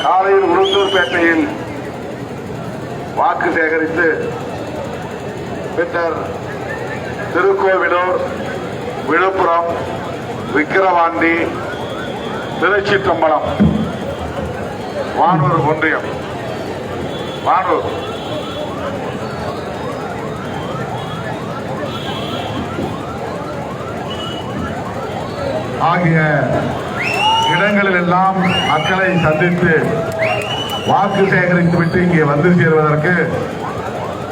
காலையில் உளுந்தூர்பேட்டையில் வாக்கு சேகரித்து பின்னர் திருக்கோவிலூர், விழுப்புரம், விக்கிரவாண்டி, திருச்சிற்றம்பலம், வானூர் ஒன்றியம், வானூர் ஆகிய இடங்களில் எல்லாம் மக்களை சந்தித்து வாக்கு சேகரித்துவிட்டு இங்கே வந்து சேருவதற்கு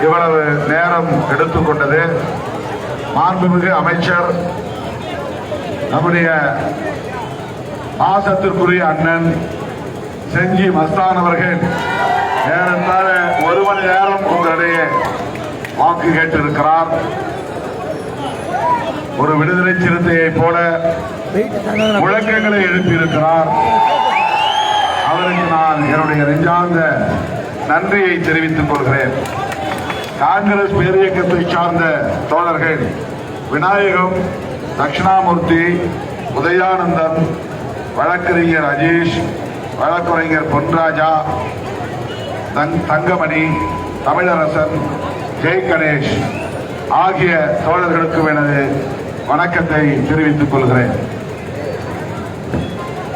இவ்வளவு நேரம் எடுத்துக்கொண்டது. மாண்புமிகு அமைச்சர், நம்முடைய பாசத்திற்குரிய அண்ணன் செஞ்சி மஸ்தான் அவர்கள் ஏறத்தாழ 1 மணி நேரம் உங்களிடையே வாக்கு கேட்டிருக்கிறார். ஒரு விடுதலை சிறுத்தையை போல முழக்கங்களை எழுப்பியிருக்கிறார். அவருக்கு நான் என்னுடைய நெஞ்சார்ந்த நன்றியை தெரிவித்துக் கொள்கிறேன். காங்கிரஸ் பேரியக்கத்தை சார்ந்த தோழர்கள் விநாயகம், தட்சிணாமூர்த்தி, உதயானந்தன், வழக்கறிஞர் அஜீஷ், வழக்கறிஞர் பொன்ராஜா, தங்கமணி, தமிழரசன், ஜெய் கணேஷ் ஆகிய தோழர்களுக்கும் எனது வணக்கத்தை தெரிவித்துக் கொள்கிறேன்.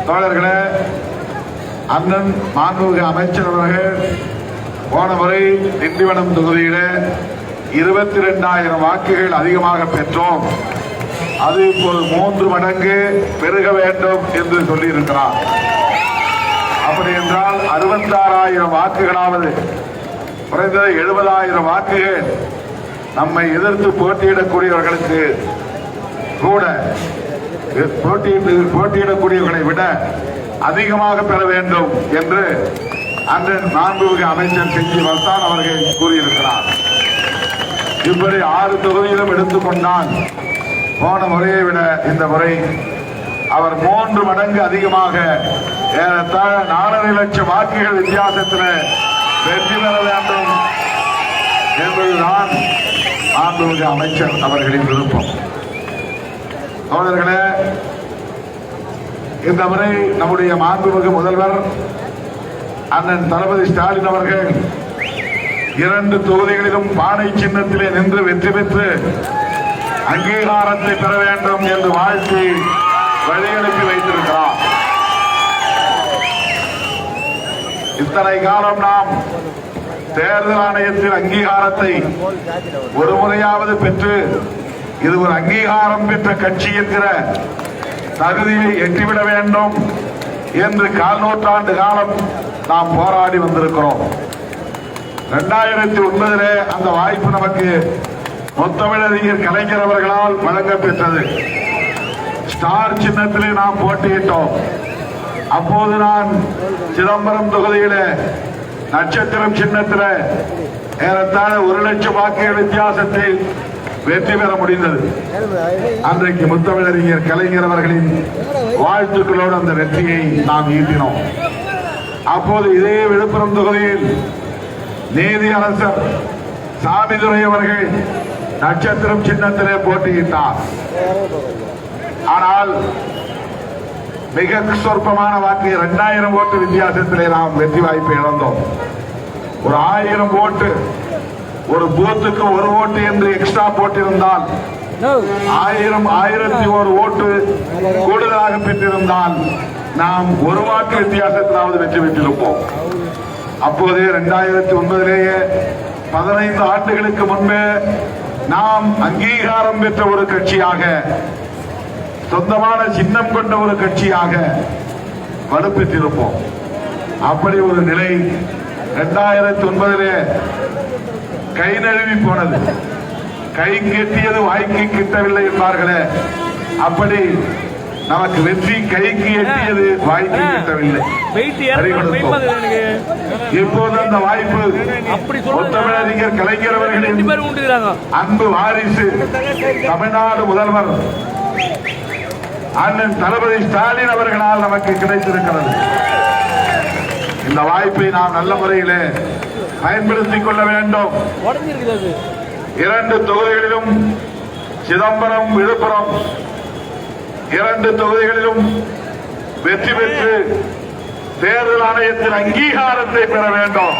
தோழர்களே, அண்ணன் மாண்புமிகு அமைச்சர் அவர்கள் போன முறை திண்டிவனம் தொகுதியில 22,000 வாக்குகள் அதிகமாக பெற்றோம். அது இப்போது 3 மடங்கு பெருக வேண்டும் என்று சொல்லியிருக்கிறார். அப்படி என்றால் 66,000 வாக்குகளாவது, குறைந்தது 70,000 வாக்குகள் நம்மை எதிர்த்து போட்டியிடக்கூடியவர்களுக்கு கூட போட்டியிடக்கூடியவர்களை விட அதிகமாக பெற வேண்டும் என்று அண்ணன் மாண்புமிகு அமைச்சர் செஞ்சி மஸ்தான் அவர்கள் கூறியிருக்கிறார். இப்படி 6 தொகுதியிலும் எடுத்துக்கொண்டால் போன முறையை விட இந்த முறை அவர் 3 மடங்கு அதிகமாக ஏறத்தாழ 4.5 லட்சம் வாக்குகள் வித்தியாசத்தில் வெற்றி பெற வேண்டும் என்பதுதான் மாண்புமிகு அமைச்சர் அவர்களின் விருப்பம். தோழர்களே, இந்த முறை நம்முடைய மாண்புமிகு முதல்வர் அண்ணன் தளபதி ஸ்டாலின் அவர்கள் 2 தொகுதிகளிலும் பானை சின்னத்திலே நின்று வெற்றி பெற்று அங்கீகாரத்தை பெற வேண்டும் என்று வாழ்த்தி வழியனுப்பி வைத்திருக்கிறார். இத்தனை காலம் நாம் தேர்தல் ஆணையத்தின் அங்கீகாரத்தை ஒரு முறையாவது பெற்று இது ஒரு அங்கீகாரம் பெற்ற கட்சி என்கிற தகுதியை எட்டிவிட வேண்டும் என்று 1/4 நூற்றாண்டு காலம் நாம் போராடி வந்திருக்கிறோம். 2009 அந்த வாய்ப்பு நமக்கு முத்தமிழறிஞர் கலைஞர் அவர்களால் வழங்கப்பெற்றது. ஸ்டார் சின்னத்திலே நாம் போட்டியிட்டோம். அப்போது நான் சிதம்பரம் தொகுதியில நட்சத்திரம் சின்னத்தில் ஏறத்தாழ 1 லட்சம் வாக்குகள் வித்தியாசத்தில் வெற்றி பெற முடிந்தது. அன்றைக்கு முத்தமிழறிஞர் கலைஞர் அவர்களின் வாழ்த்துக்களோடு அந்த வெற்றியை நாம் ஈட்டினோம். அப்போது இதே விழுப்புரம் தொகுதியில் நீதி அரசர் சாமிதுரை அவர்கள் நட்சத்திரம் சின்னத்திலே போட்டியிட்டார். ஆனால் மிக சொற்பமான வாக்கு 2000 ஓட்டு வித்தியாசத்திலே நாம் வெற்றி வாய்ப்பை இழந்தோம். ஒரு 1000 ஓட்டு, ஒரு பூத்துக்கு 1 ஓட்டு என்று எக்ஸ்ட்ரா போட்டிருந்தால் 1001 ஓட்டு கூடுதலாக பெற்றிருந்தால் நாம் 1 வாக்கு வித்தியாசத்திலாவது வெற்றி பெற்றிருப்போம். அப்போதே 2009 15 ஆண்டுகளுக்கு முன்பே நாம் அங்கீகாரம் பெற்ற ஒரு கட்சியாக, சொந்தமான சின்னம் கொண்ட ஒரு கட்சியாக வலுப்பெற்றிருப்போம். அப்படி ஒரு நிலை 2009 கை நழுவி போனது. கை கெட்டியது வாய்க்கு கிட்டவில்லை என்பார்களே, அப்படி நமக்கு வெற்றி கைக்கு எட்டியது வாய்க்கு கிட்டவில்லை. இப்போது அந்த வாய்ப்பு முத்தமிழறிஞர் கலைஞர் அவர்களின் அன்பு வாரிசு தமிழ்நாடு முதல்வர் அண்ணன் தளபதி ஸ்டாலின் அவர்களால் நமக்கு கிடைத்திருக்கிறது. இந்த வாய்ப்பை நாம் நல்ல முறையிலே பயன்படுத்திக் கொள்ள வேண்டும். 2 தொகுதிகளிலும் சிதம்பரம், விழுப்புரம் 2 தொகுதிகளிலும் வெற்றி பெற்று தேர்தல் ஆணையத்தின் அங்கீகாரத்தை பெற வேண்டும்.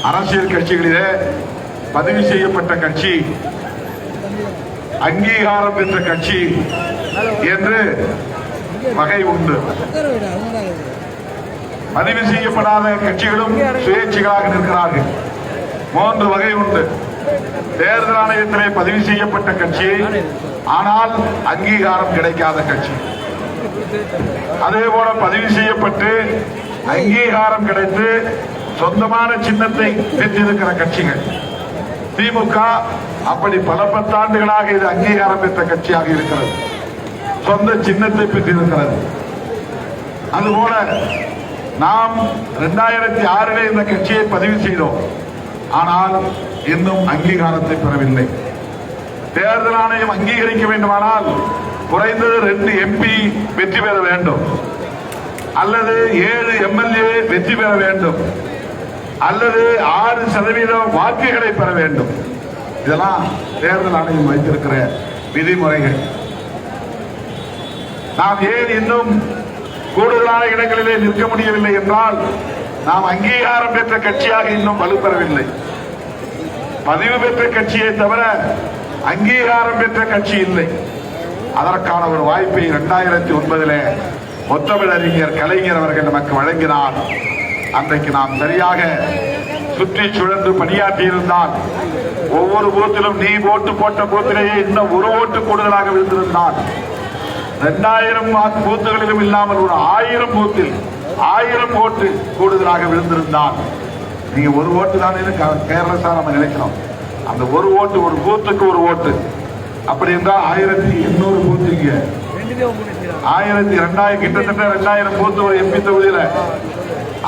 அரசியல் கட்சிகளிலே பதிவு செய்யப்பட்ட கட்சி, அங்கீகாரம் பெற்ற கட்சி என்று வகை உண்டு. பதிவு செய்யப்படாத கட்சிகளும் சுயேட்சைகளாக நிற்கிறார்கள். 3 வகை உண்டு. தேர்தல் ஆணையத்திலே பதிவு செய்யப்பட்ட கட்சி, ஆனால் அங்கீகாரம் கிடைக்காத கட்சி. அதே போல பதிவு செய்யப்பட்டு அங்கீகாரம் கிடைத்து சொந்தமான சின்னத்தை பெற்றிருக்கிற கட்சிகள். திமுக அப்படி பல 10 ஆண்டுகளாக இது அங்கீகாரம் பெற்ற கட்சியாக இருக்கிறது, சொந்த சின்னத்தை பெற்றிருக்கிறது. அதுபோல நாம் 2006 இந்த கட்சியை பதிவு செய்தோம், ஆனால் இன்னும் அங்கீகாரத்தை பெறவில்லை. தேர்தல் ஆணையம் அங்கீகரிக்க வேண்டுமானால் குறைந்தது 2 MP வெற்றி பெற வேண்டும், அல்லது 7 MLA வெற்றி பெற வேண்டும், அல்லது 6% வாக்குகளை பெற வேண்டும். இதெல்லாம் தேர்தல் ஆணையம் வைத்திருக்கிற விதிமுறைகள். நாம் ஏன் இன்னும் கூடுதலான இடங்களிலே நிற்க முடியவில்லை என்றால், நாம் அங்கீகாரம் பெற்ற கட்சியாக இன்னும் வலுப்பெறவில்லை. பதிவு பெற்ற கட்சியை தவிர அங்கீகாரம் பெற்ற கட்சி இல்லை. அதற்கான ஒரு வாய்ப்பை 2009 முத்தமிழறிஞர் கலைஞர் அவர்கள் நமக்கு வழங்கினார். அன்றைக்கு நாம் சரியாக சுற்றி சுழன்று பணியாற்றி இருந்தால், ஒவ்வொரு பூத்திலும் நீ ஓட்டு போட்ட பூத்திலேயே இன்னும் 1 ஓட்டு கூடுதலாக விழுந்திருந்தால், 2000 பூத்துகளிலும் இல்லாமல் ஒரு 1000 பூத்தில் 1000 ஓட்டு கூடுதலாக விழுந்திருந்தால், நீங்க 1 ஓட்டு தானே கேர்லெஸ்ஸா நம்ம நினைக்கிறோம். அந்த 1 ஓட்டு, ஒரு பூத்துக்கு 1 ஓட்டு, அப்படி என்றால் 1800 பூத்துங்க, 2000 கிட்டத்தட்ட 2000 பூத்து ஒரு MP தொகுதியில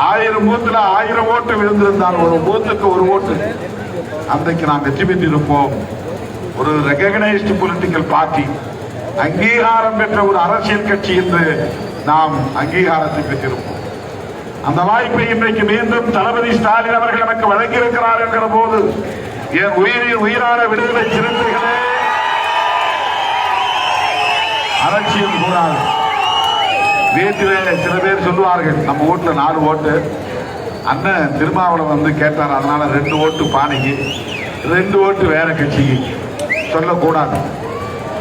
1000 பூத்துல 1000 ஓட்டு விழுந்திருந்தால், ஒரு பூத்துக்கு 1 ஓட்டு, அன்றைக்கு நாம் வெற்றி பெற்றிருப்போம். ஒரு ரெகக்னைஸ்டு பொலிட்டிக்கல் பார்ட்டி, அங்கீகாரம் பெற்ற ஒரு அரசியல் கட்சி என்று நாம் அங்கீகாரத்தை பெற்றிருப்போம். அந்த வாய்ப்பை இன்றைக்கு மீண்டும் தளபதி ஸ்டாலின் அவர்கள் நமக்கு வழங்கியிருக்கிறார் என்கிற போது, என் உயிரின் உயிரான விடுதலை சிறுத்தைகளே, அரசியல் கூடாது. வீட்டிலே சில பேர் சொல்லுவார்கள், நம்ம வீட்டுல 4 ஓட்டு, அண்ணன் திருமாவளவன் வந்து கேட்டார், அதனால 2 ஓட்டு பானைக்கு, 2 ஓட்டு வேற கட்சிக்கு சொல்லக்கூடாது.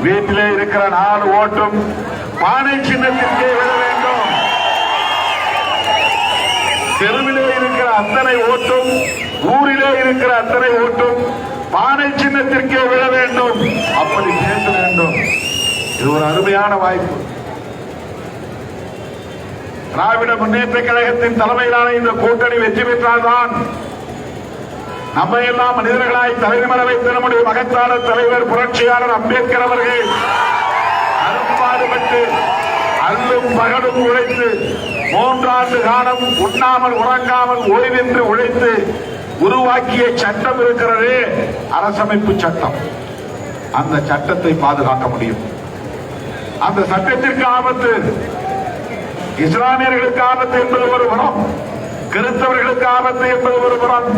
வீட்டிலே இருக்கிற 4 ஓட்டும் பானை சின்னத்திற்கே விட வேண்டும். தெருவிலே இருக்கிற அத்தனை ஓட்டும், ஊரிலே இருக்கிற அத்தனை ஓட்டும் பானை சின்னத்திற்கே விட வேண்டும். அப்படி பேச வேண்டும். இது ஒரு அருமையான வாய்ப்பு. திராவிட முன்னேற்ற கழகத்தின் தலைமையிலான இந்த கூட்டணி வெற்றி பெற்றால்தான் நம்ம எல்லாம் மனிதர்களாய் தலைநிமிர வைத்த நம்முடைய மகத்தான தலைவர் புரட்சியாளர் அம்பேத்கர் அவர்கள் அரும்பாடுபட்டு அல்லும் பகலும் உழைத்து 3 ஆண்டு காலம் உண்ணாமல் உறங்காமல் ஓய்வின்றி உழைத்து உருவாக்கிய சட்டம் இருக்கிறதே, அரசமைப்பு சட்டம். அந்த சட்டத்தை பாதுகாக்க முடியும். அந்த சட்டத்திற்கு ஆபத்து, இஸ்லாமியர்களுக்கு ஆபத்து என்பது ஒரு புறம், கிறிஸ்தவர்களுக்கு ஆபத்து என்பது ஒரு புறம்,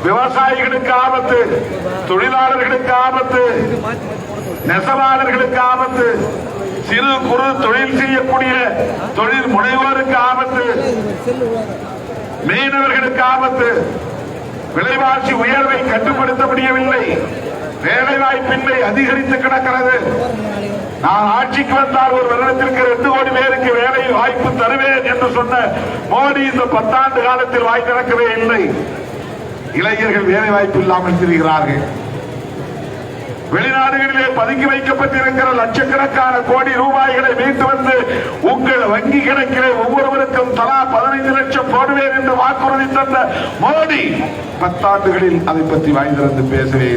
விவசாயிகளுக்கு ஆபத்து, தொழிலாளர்களுக்கு ஆபத்து, நெசவாளர்களுக்கு ஆபத்து, சிறு குறு தொழில் செய்யக்கூடிய தொழில் முனைவோருக்கு ஆபத்து, மீனவர்களுக்கு ஆபத்து. விலைவாசி உயர்வை கட்டுப்படுத்த முடியவில்லை, வேலைவாய்ப்பின்மை அதிகரித்து கிடக்கிறது. நான் ஆட்சிக்கு வந்தால் ஒரு வருடத்திற்கு 2 கோடி பேருக்கு வேலை வாய்ப்பு தருவேன் என்று சொன்ன மோடி இந்த 10 ஆண்டு காலத்தில் வாய் திறக்கவே இல்லை. இளைஞர்கள் வேலை வாய்ப்பு இல்லாமல் திரிகிறார்கள். வெளிநாடுகளிலே பதுக்கி வைக்கப்பட்டிருக்கிற லட்சக்கணக்கான கோடி ரூபாய்களை மீட்டு வந்து உங்கள் வங்கி கணக்கிலே ஒவ்வொருவருக்கும் தலா 15 லட்சம் போடுவேன் என்று வாக்குறுதி தந்த மோடி 10 ஆண்டுகளில் அதை பற்றி வாய் திறந்து பேசவே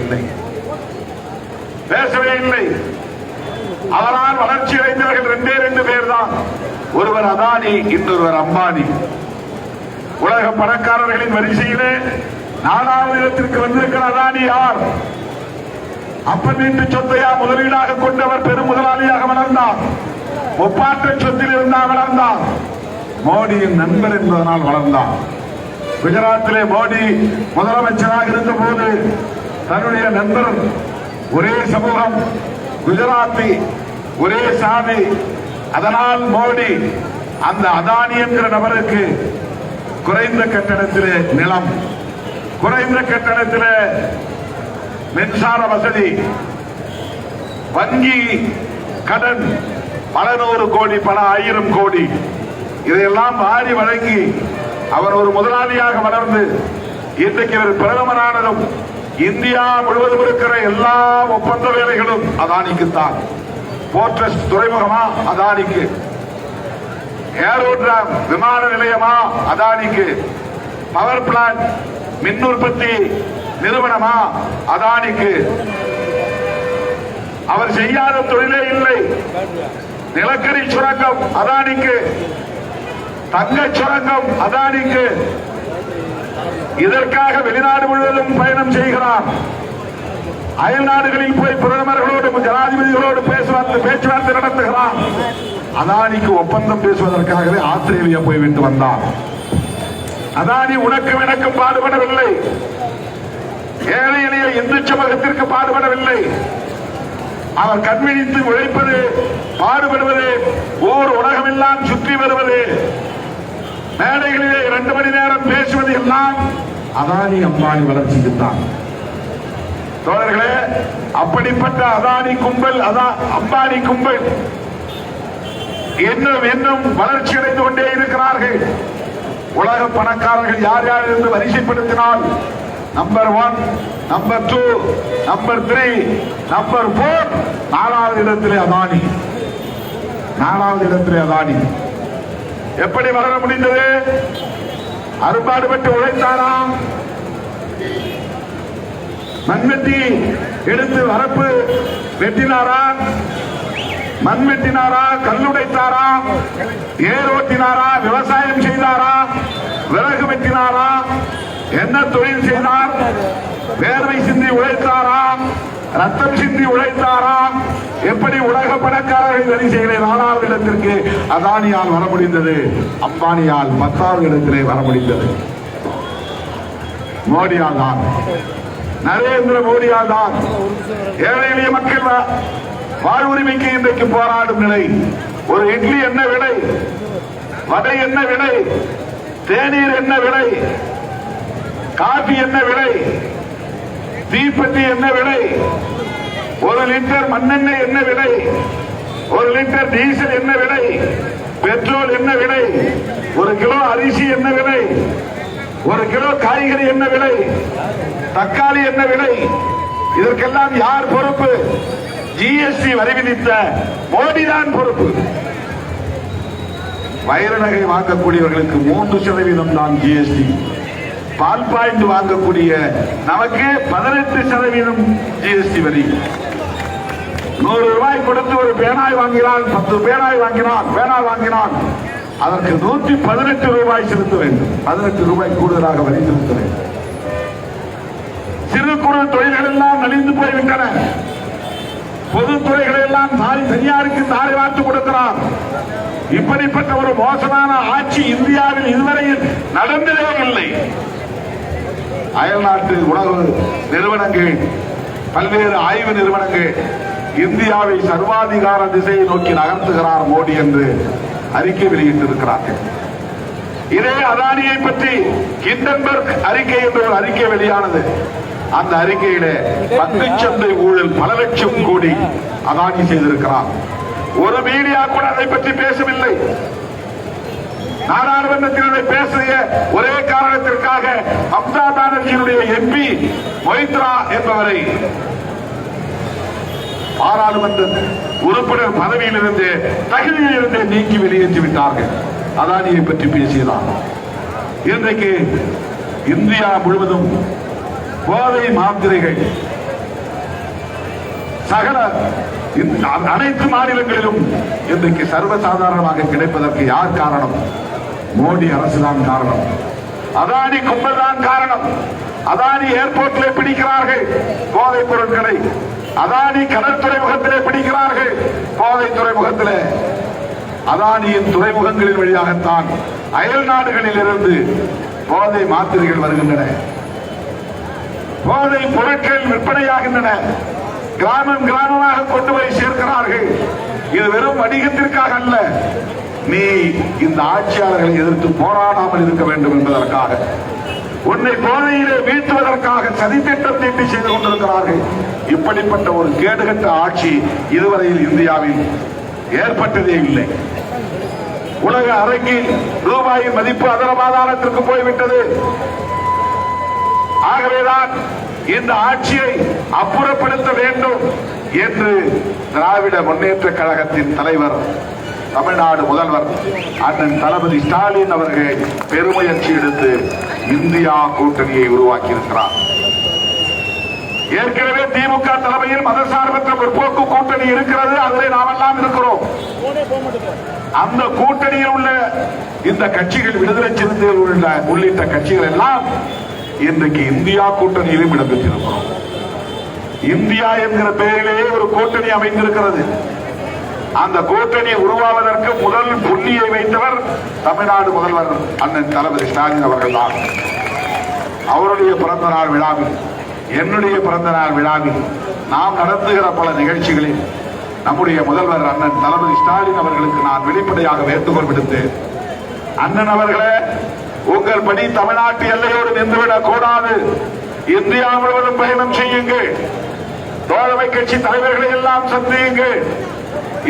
இல்லை. அவரால் வளர்ச்சி அடைந்தவர்கள் 2 பேர் தான். ஒருவர் அதானி, இன்னொருவர் அம்பானி. உலக பணக்காரர்களின் வரிசையிலே 4வது இடத்திற்கு வந்திருக்கிற அதானி யார்? அப்பன் வீட்டு சொத்தையா முதலீடாக கொண்டவர் பெரும் முதலாளியாக வளர்ந்தார். முப்பாற்ற சொத்தில் இருந்தால் வளர்ந்தார். மோடியின் நண்பர் என்பதனால் வளர்ந்தார். குஜராத்திலே மோடி முதலமைச்சராக இருந்த போது தன்னுடைய நண்பர், ஒரே சமூகம், குஜராத்தி, ஒரே சாதி, அதனால் மோடி அந்த அதானி என்கிற நபருக்கு குறைந்த கட்டணத்திலே நிலம், குறைந்த கட்டணத்திலே மின்சார வசதி, வங்கி கடன் பல நூறு கோடி, பல ஆயிரம் கோடி, இதையெல்லாம் வாரி வழங்கி அவர் ஒரு முதலாளியாக வளர்ந்து இன்றைக்கு அவர் பிரதமரானதும் இந்தியா முழுவதும் இருக்கிற எல்லா ஒப்பந்த வேலைகளும் அதானிக்குத்தான். போர்ட்ரஸ் துறைமுகமா அதானிக்கு, ஏரோட்ராம் விமான நிலையமா அதானிக்கு, பவர் பிளான்ட் மின் உற்பத்தி நிறுவனமா அதானிக்கு. அவர் செய்யாத தொழிலே இல்லை. நிலக்கரி சுரங்கம் அதானிக்கு, தங்க சுரங்கம் அதானிக்கு. இதற்காக வெளிநாடு முழுவதும் பயணம் செய்கிறார். அயல் நாடுகளில் போய் பிரதமர்களோடு ஜனாதிபதிகளோடு பேச்சுவார்த்தை நடத்துகிறார். அதானிக்கு ஒப்பந்தம் பேசுவதற்காகவே ஆஸ்திரேலியா போய்விட்டு வந்தார். அதானி உனக்கும் எனக்கும் பாடுபடவில்லை, ஏழை எளிய இந்து சமூகத்திற்கு பாடுபடவில்லை. அவர் கண்விழித்து உழைப்பது, பாடுபடுவது, ஓர் உலகமெல்லாம் சுற்றி வருவது, மேடைகளிலே 2 மணி நேரம் பேசுவது எல்லாம் அதானி அம்பானி வளர்ச்சிக்குத்தான். தோழர்களே, அப்படிப்பட்ட அதானி கும்பல், அம்பானி கும்பல் இன்னும் வளர்ச்சி அடைந்து கொண்டே இருக்கிறார்கள். உலக பணக்காரர்கள் யார் யார் என்று வரிசைப்படுத்தினால் நம்பர் 1, நம்பர் 2, நம்பர் 3, நம்பர் 4, 4வது இடத்திலே அதானி. 4வது இடத்திலே அதானி. எப்படி வளர முடிந்தது? அறுபாடுபட்டு உழைத்தாராம். மண்வெட்டி எடுத்து வரப்பு வெட்டினாரா, மண் வெட்டினாரா, கல்லுடைத்தாரா, ஏர் ஓட்டினாரா, விவசாயம் செய்தாரா, விறகு வெட்டினாரா, என்ன தொழில் செய்தார்? வேர்வை சிந்தி உழைத்தாரா, ரத்தம் சிந்தி உழைத்தாரா? எப்படி உலக பணக்காரர்கள் வரிசைகளை 4வது இடத்திற்கு அதானியால் வர முடிந்தது, அம்பானியால் 10வது இடத்திலே வர முடிந்தது. மோடியால் தான், நரேந்திர மோடியால் தான். ஏழை எளிய மக்கள் வாழ்வுரிமைக்கு இன்றைக்கு போராடும் நிலை. ஒரு இட்லி என்ன விலை? வடை என்ன விலை? தேநீர் என்ன விலை? காபி என்ன விலை? தீப்பெட்டி என்ன விலை? 1 லிட்டர் மண்ணெண்ணெய் என்ன விலை? 1 லிட்டர் டீசல் என்ன விலை? பெட்ரோல் என்ன விலை? 1 கிலோ அரிசி என்ன விலை? 1 கிலோ காய்கறி என்ன விலை? தக்காளி என்ன விலை? இதற்கெல்லாம் யார் பொறுப்பு? ஜிஎஸ்டி வரி விதித்த மோடிதான் பொறுப்பு. வைர நகை வாங்கக்கூடியவர்களுக்கு 3% தான் ஜிஎஸ்டி. பால் பாயிண்ட் வாங்கக்கூடிய நமக்கு 18% ஜிஎஸ்டி வரி. 100 ரூபாய் கொடுத்து ஒரு பேனாய் வாங்கினால், 10 பேனாய் வாங்கினால் அதற்கு 118 ரூபாய் செலுத்த வேண்டும். 18 ரூபாய் கூடுதலாக வரி செலுத்த வேண்டும். சிறு குறு தொழில்கள் எல்லாம் நலிந்து போய்விட்டன. பொதுத்துறைகளை எல்லாம் தனியாருக்கு தாரை வார்த்து கொடுக்கிறார். இப்படிப்பட்ட ஒரு மோசமான ஆட்சி இந்தியாவில் இதுவரையில் நடந்ததே இல்லை. அயல்நாட்டு உணவு நிறுவனங்கள், பல்வேறு ஆய்வு நிறுவனங்கள் இந்தியாவை சர்வாதிகார திசையை நோக்கி நகர்த்துகிறார் மோடி என்று அறிக்கை வெளியிட்டிருக்கிறார்கள். இதே அதானியை பற்றி ஹிண்டன்பர்க் அறிக்கை என்ற ஒரு அறிக்கை வெளியானது. அந்த அறிக்கையிலே பங்குச்சந்தை ஊழல் பல லட்சம் கோடி அதானி செய்திருக்கிறார். ஒரு மீடியா கூட அதை பற்றி பேசவில்லை. நாடாளுமன்றத்தில் அதை பேசிய ஒரே காரணத்திற்காக மம்தா பானர்ஜியினுடைய எம்பி மொய்த்ரா என்பவரை பாராளுமன்ற உறுப்பினர் பதவியிலிருந்து, தகுதியிலிருந்து நீக்கி வெளியேற்றிவிட்டார்கள். அதானியை பற்றி பேசியதான். இன்றைக்கு இந்தியா முழுவதும் போதை மாத்திரைகள் சகல அனைத்து மாநிலங்களிலும் இன்றைக்கு சர்வசாதாரணமாக கிடைப்பதற்கு யார் காரணம்? மோடி அரசுதான் காரணம். அதானி கும்பல் தான் காரணம். அதானி ஏர்போர்ட்டிலே பிடிக்கிறார்கள் போதைப் பொருட்களை. அதானி கடல் துறைமுகத்திலே பிடிக்கிறார்கள் போதைத் துறைமுகத்திலே. அதானியின் துறைமுகங்களின் வழியாகத்தான் அயல் நாடுகளில் இருந்து போதை மாத்திரைகள் வருகின்றன, போதை பொருட்கள் விற்பனையாகின்றன. கிராமம் கிராமமாக கொண்டு போய் சேர்க்கிறார்கள். இது வெறும் வணிகத்திற்காக அல்ல, நீ இந்த ஆட்சியாளர்களை எதிர்த்து போராடாமல் இருக்க வேண்டும் என்பதற்காக, உன்னை போதையிலே வீழ்த்துவதற்காக சதித்திட்டம் தீட்டி செய்து கொண்டிருக்கிறார்கள். இப்படிப்பட்ட ஒரு கேடுகட்ட ஆட்சி இதுவரையில் இந்தியாவில் ஏற்பட்டதே இல்லை. உலக அரங்கில் ரூபாயின் மதிப்பு அதரபாதாளத்திற்கு போய்விட்டது. ஆகவேதான் இந்த ஆட்சியை அப்புறப்படுத்த வேண்டும் என்று திராவிட முன்னேற்ற கழகத்தின் தலைவர், தமிழ்நாடு முதல்வர் அண்ணன் தளபதி ஸ்டாலின் அவர்கள் பெருமுயற்சி எடுத்து இந்தியா கூட்டணியை உருவாக்கியிருக்கிறார். ஏற்கனவே திமுக தலைமையில் மதசார்பற்ற முற்போக்கு கூட்டணி இருக்கிறது, அதில் நாமெல்லாம் இருக்கிறோம். அந்த கூட்டணியில் உள்ள இந்த கட்சிகள், விடுதலை சிறுத்தைகள் உள்ளிட்ட கட்சிகள் எல்லாம் இன்றைக்கு இந்தியா கூட்டணியிலும் இடம்பெற்றிருக்கிறோம். இந்தியா என்கிற பெயரிலேயே ஒரு கூட்டணி அமைந்திருக்கிறது. அந்த கூட்டணி உருவாவதற்கு முதல் புள்ளியை வைத்தவர் தமிழ்நாடு முதல்வர் அண்ணன் தளபதி ஸ்டாலின் அவர்கள் தான். அவருடைய பிறந்த நாள் விழாவில், என்னுடைய பிறந்த நாள் விழாவில் நாம் நடத்துகிற பல நிகழ்ச்சிகளில் நம்முடைய முதல்வர் அண்ணன் தளபதி ஸ்டாலின் அவர்களுக்கு நான் வெளிப்படையாக வேண்டுகோள் விடுத்தேன். அண்ணன் அவர்களே, உங்கள் பணி தமிழ்நாட்டு எல்லையோடு நின்றுவிடக் கூடாது. இந்தியா முழுவதும் பயணம் செய்யுங்கள். தோழமை கட்சி தலைவர்களை எல்லாம் சந்தியுங்கள்.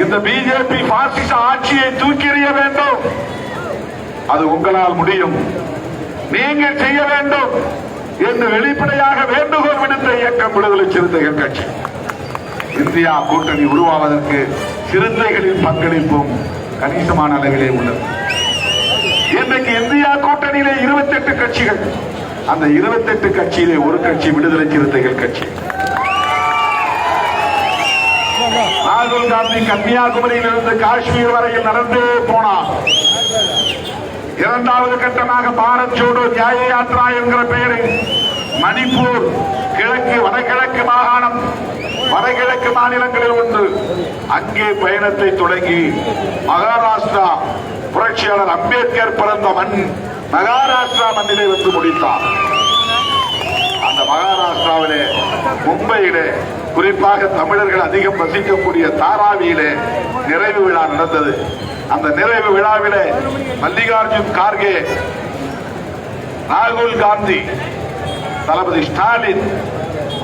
இந்த பிஜேபி பாசிச ஆட்சியை தூக்கி எறிய வேண்டும். அது உங்களால் முடியும், நீங்கள் செய்ய வேண்டும் என்று வெளிப்படையாக வேண்டுகோள் விடுத்த இயக்கம் விடுதலை சிறுத்தைகள் கட்சி. இந்தியா கூட்டணி உருவாவதற்கு சிறுத்தைகளின் பங்களிப்பும் கணிசமான அளவிலே உள்ளது. இன்றைக்கு இந்தியா கூட்டணியிலே 28 கட்சிகள். அந்த 28 கட்சியிலே ஒரு கட்சி விடுதலை சிறுத்தைகள் கட்சி. ராகுல் காந்தி கன்னியாகுமரியில் இருந்து காஷ்மீர் வரையில் நடந்தே போனார். இரண்டாவது கட்டமாக பாரத் ஜோடோ நியாய யாத்ரா என்கிற பெயரில் மணிப்பூர், கிழக்கு வடகிழக்கு மாகாணம், வடகிழக்கு மாநிலங்களில் ஒன்று, அங்கே பயணத்தை தொடங்கி மகாராஷ்டிரா, புரட்சியாளர் அம்பேத்கர் பிறந்த மண் மகாராஷ்டிரா மண்ணிலே வந்து முடித்தார். அந்த மகாராஷ்டிராவிலே, மும்பையிலே, குறிப்பாக தமிழர்கள் அதிகம் வசிக்கக்கூடிய தாராவியிலே நிறைவு விழா நடந்தது. அந்த நிறைவு விழாவிலே மல்லிகார்ஜுன் கார்கே, ராகுல் காந்தி, தளபதி ஸ்டாலின்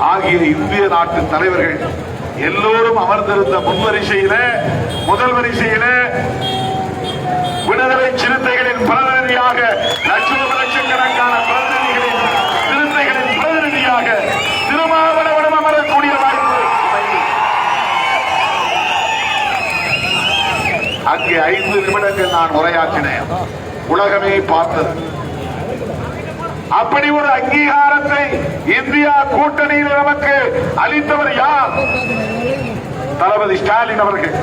ஆகிய இந்திய நாட்டு தலைவர்கள் எல்லோரும் அமர்ந்திருந்த முன்வரிசையிலே, முதல் வரிசையிலே விடுதலை சிறுத்தைகளின் பிரதிநிதியாக, லட்சக்கணக்கான பிரதிநிதிகளின் சிறுத்தைகளின் பிரதிநிதியாக திருமாவளவனும் அமரக்கூடிய வாய்ப்பு. அங்கே 5 நிமிடங்கள் நான் உரையாற்றினேன். உலகமே பார்த்தது. அப்படி ஒரு அங்கீகாரத்தை இந்தியா கூட்டணியில் நமக்கு அளித்தவர் யார்? தளபதி ஸ்டாலின் அவர்கள்.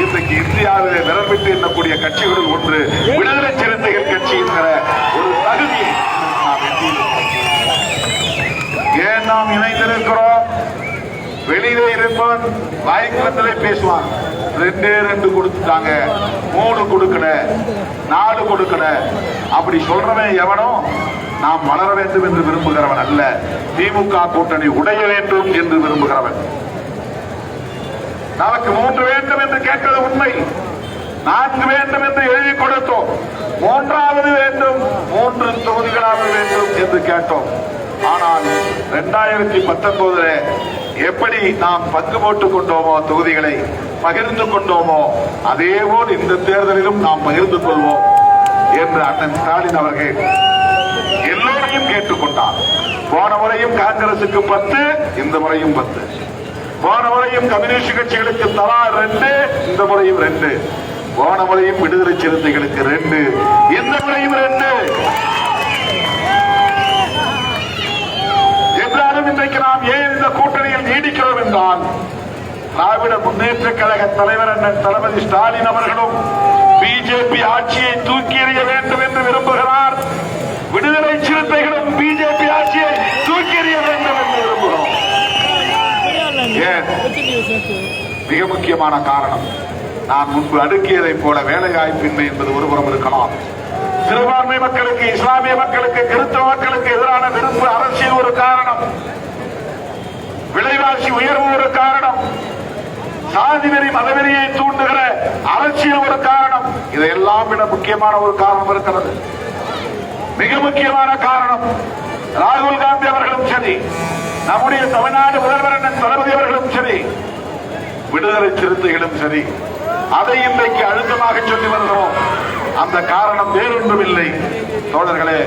இன்றைக்கு இந்தியாவிலே விரல்விட்டு எண்ணக்கூடிய கட்சிகளில் ஒன்று விடுதலை சிறுத்தைகள் கட்சி என்கிற ஒரு தகுதியை நாம் எட்டியிருக்கிறோம். ஏன் நாம் இணைந்திருக்கிறோம்? வெளியிலே இருப்பவன் வாய்க்குள்ளே பேசுவான். 2 கொடுத்துட்டாங்க, 3 கொடுக்கல, 4 கொடுக்கல, அப்படி சொல்றவன் எவனோ நாம் வளர வேண்டும் என்று விரும்புகிறவன் அல்ல. திமுக கூட்டணி உடைய வேண்டும் என்று விரும்புகிறவன். நமக்கு 3 வேண்டும் என்று கேட்டது உண்மை. 4 வேண்டும் என்று எழுதி கொடுத்தோம். 3வது வேண்டும், 3 தொகுதிகளாக வேண்டும் என்று கேட்டோம். ஆனால் 2019 எப்படி நாம் பங்கு போட்டுக் கொண்டோமோ, தொகுதிகளை பகிர்ந்து கொண்டோமோ, அதேபோல் இந்த தேர்தலிலும் நாம் பகிர்ந்து கொள்வோம் என்று அண்ணன் ஸ்டாலின் அவர்கள் எல்லோரையும் கேட்டுக்கொண்டார். போன முறையும் காங்கிரசுக்கு 10, இந்த முறையும் 10. போன முறையும் கம்யூனிஸ்ட் கட்சிகளுக்கு தலா 2, இந்த முறையும் 2. போன முறையும் விடுதலை சிறுத்தைகளுக்கு 2, இந்த முறையும் 2. என்றாலும் இன்றைக்கு நாம் ஏன் இந்த கூட்டணியில் நீடிக்கிறோம் என்றால், திராவிட முன்னேற்ற கழக தலைவர் அண்ணன் தளபதி ஸ்டாலின் அவர்களும் பிஜேபி ஆட்சியை தூக்கி எறிய வேண்டும் என்று விரும்புகிறார். விடுதலை சிறுத்தைகளும் பிஜேபி ஆட்சியை தூக்கி எறிய வேண்டும் என்று விரும்புகிறோம். ஏன்? மிக முக்கியமான காரணம், நான் முன்பு அடுக்கியதை போல வேலைவாய்ப்பின்மை என்பது ஒருபுறம் இருக்கலாம். சிறுபான்மை மக்களுக்கு, இஸ்லாமிய மக்களுக்கு, கிறிஸ்தவ மக்களுக்கு எதிரான விருப்பு அரசியல் ஒரு காரணம், விலைவாசி உயர்வு ஒரு காரணம், சாதி வெறி மதவெறியை தூண்டுகிற அரசியல் ஒரு காரணம். இதையெல்லாம் விட முக்கியமான ஒரு காரணம் இருக்கிறது. மிக முக்கியமான காரணம், ராகுல் காந்தி அவர்களும் சரி, நம்முடைய தமிழ்நாடு முதல்வர் அண்ணன் தளபதி அவர்களும் சரி, விடுதலை சிறுத்தைகளும் சரி, அதை இன்றைக்கு அழுத்தமாக சொல்லி வருகிறோம். அந்த காரணம் வேறொன்றும் இல்லை தோழர்களே,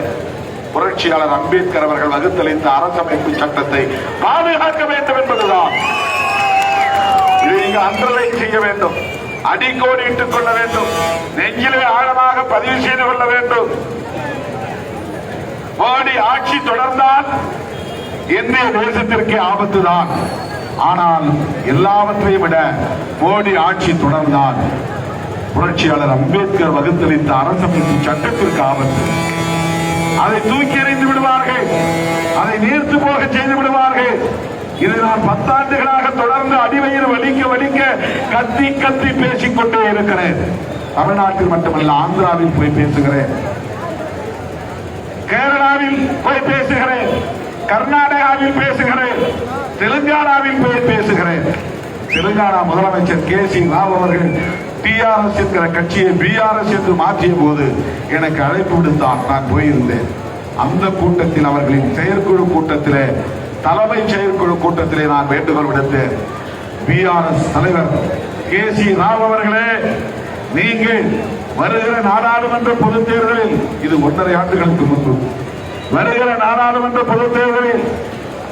புரட்சியாளர் அம்பேத்கர் அவர்கள் வகுத்தளித்த அரசமைப்பு சட்டத்தை பாதுகாக்க வேண்டும் என்பதுதான். இதை நீங்க அண்டர்லைன் செய்ய வேண்டும், அடிக்கோடிட்டுக் கொள்ள வேண்டும், நெஞ்சிலே ஆழமாக பதிவு செய்து கொள்ள வேண்டும். மோடி ஆட்சி தொடர்ந்தால் இந்திய தேசத்திற்கு ஆபத்துதான். ஆனால் எல்லாவற்றையும் விட மோடி ஆட்சி தொடர்ந்தால் புரட்சியாளர் அம்பேத்கர் வகுத்தளித்த அரசமைப்பு சட்டத்திற்கு ஆபத்து. அதை தூக்கி எறிந்து விடுவார்கள், அதை நீர்த்து போக செய்து விடுவார்கள். இது நான் 10 ஆண்டுகளாக தொடர்ந்து அடிவயிறு வலிக்க வலிக்க கத்தி கத்தி பேசிக்கொண்டே இருக்கிறேன். தமிழ்நாட்டில் மட்டுமல்ல, ஆந்திராவில் போய் பேசுகிறேன், கேரளாவில் போய் பேசுகிறேன், கர்நாடகாவில் பேசுகிறேன், தெலுங்கானாவில் போய் பேசுகிறேன். தெலுங்கானா முதலமைச்சர் கே.சி. ராவ் அவர்கள் டிஆர்எஸ் என்கிற கட்சியை பிஆர்எஸ் என்று மாற்றிய போது எனக்கு அழைப்பு விடுத்தார். நான் போயிருந்தேன். அந்த கூட்டத்தில், அவர்களின் செயற்குழு கூட்டத்திலே, தலைமை செயற்குழு கூட்டத்திலே நான் வேண்டுகோள் விடுத்தேன். பிஆர்எஸ் தலைவர் கே.சி. ராவ் அவர்களே, நீங்கள் வருகிற நாடாளுமன்ற பொதுத் தேர்தலில், இது 1.5 ஆண்டுகளுக்கு முன்பு, வருகிற நாடாளுமன்ற பொதுத் தேர்தலில்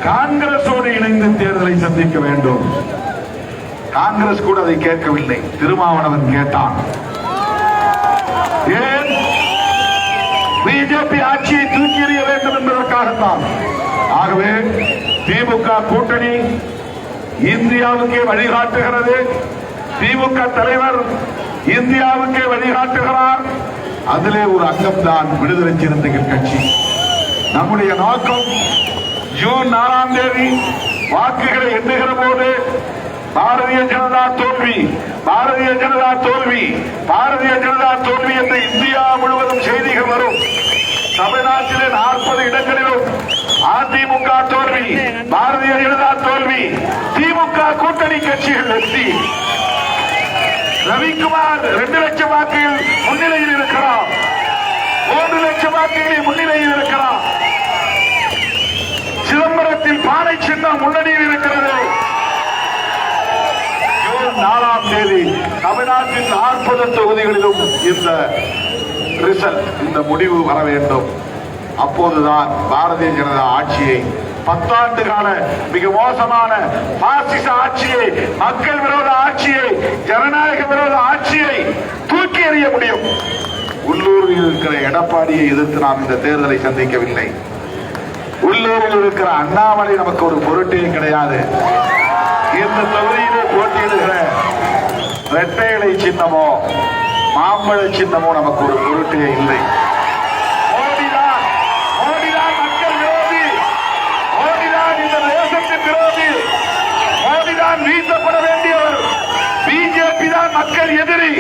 காங்கிரஸோடு இணைந்து தேர்தலை சந்திக்க வேண்டும். காங்கிரஸ் கூட அதை கேட்கவில்லை, திருமாவளவன் கேட்டான். ஏன்? பிஜேபி ஆட்சியை தூக்கி எறிய வேண்டும் என்பதற்காகத்தான். ஆகவே திமுக கூட்டணி இந்தியாவுக்கே வழிகாட்டுகிறது. திமுக தலைவர் இந்தியாவுக்கே வழிகாட்டுகிறார். அதிலே ஒரு அங்கம்தான் விடுதலை சிறுத்தைகள் கட்சி. நம்முடைய நோக்கம் ஜூன் 4ஆம் தேதி வாக்குகளை எண்ணுகிற போது பாரதிய ஜனதா தோல்வி, பாரதிய ஜனதா தோல்வி, பாரதிய ஜனதா தோல்வி என்று இந்தியா முழுவதும் செய்திகள் வரும். தமிழ்நாட்டிலே 40 இடங்களிலும் அதிமுக தோல்வி, பாரதிய ஜனதா தோல்வி, திமுக கூட்டணி கட்சிகள் வெற்றி. ரவிக்குமார் 2 லட்சம் வாக்குகள் முன்னிலையில் இருக்கிறார், 3 லட்சம் வாக்குகளில் முன்னிலையில் இருக்கிறார். சிதம்பரத்தில் பானை சின்னம் முன்னணியில் இருக்கிறது. ஜூன் 4ஆம் தேதி தமிழ்நாட்டின் 40 தொகுதிகளிலும் இந்த ரிசல்ட், இந்த முடிவு வர வேண்டும். அப்போதுதான் பாரதிய ஜனதா ஆட்சியை, 10 ஆண்டு கால மிக மோசமான பாசிச ஆட்சியை, மக்கள் விரோத ஆட்சியை, ஜனநாயக விரோத ஆட்சியை தூக்கி எறிய முடியும். உள்ளூரில் இருக்கிற எடப்பாடியை எதிர்த்து நாம் இந்த தேர்தலை சந்திக்கவில்லை. உள்ளூரில் இருக்கிற அண்ணாமலை நமக்கு ஒரு பொருட்டே கிடையாது. இந்த தொகுதியிலே போட்டியிடுகிற இரட்டை இலை சின்னமோ மாம்பழ சின்னமோ நமக்கு ஒரு பொருட்டே இல்லை. மோடிதான் மக்கள் விரோதி, மோடிதான் இந்த தேசத்தின் விரோதி, மோடிதான் வீழ்த்தப்பட வேண்டியவர், பிஜேபி தான் மக்கள் எதிரி.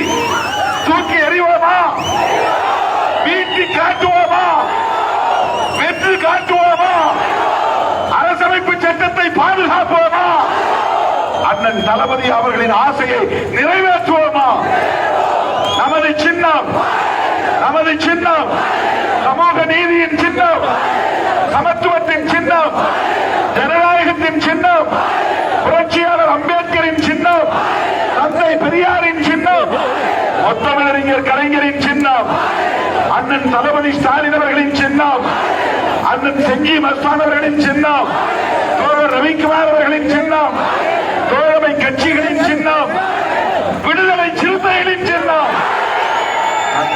தூக்கி எறிவோமா? வீட்டி காட்டுவோமா? வெற்றி காட்டுவோமா? அரசமைப்பு சட்டத்தை பாதுகாப்போமா? அண்ணன் தளபதி அவர்களின் ஆசையை நிறைவேற்றுவோமா? நமது சின்னம், நமது சின்னம் சமூக நீதியின் சின்னம், சமத்துவத்தின் சின்னம், ஜனநாயகத்தின் சின்னம், புரட்சியாளர் அம்பேத்கரின் சின்னம், தந்தை பெரியாரின் சின்னம், முத்தமிழறிஞர் கலைஞரின் சின்னம், அண்ணன் தளபதி ஸ்டாலின் அவர்களின் சின்னம், அண்ணன் செஞ்சி மஸ்தான் அவர்களின் சின்னம், தோழர் ரவிக்குமார் அவர்களின் சின்னம்,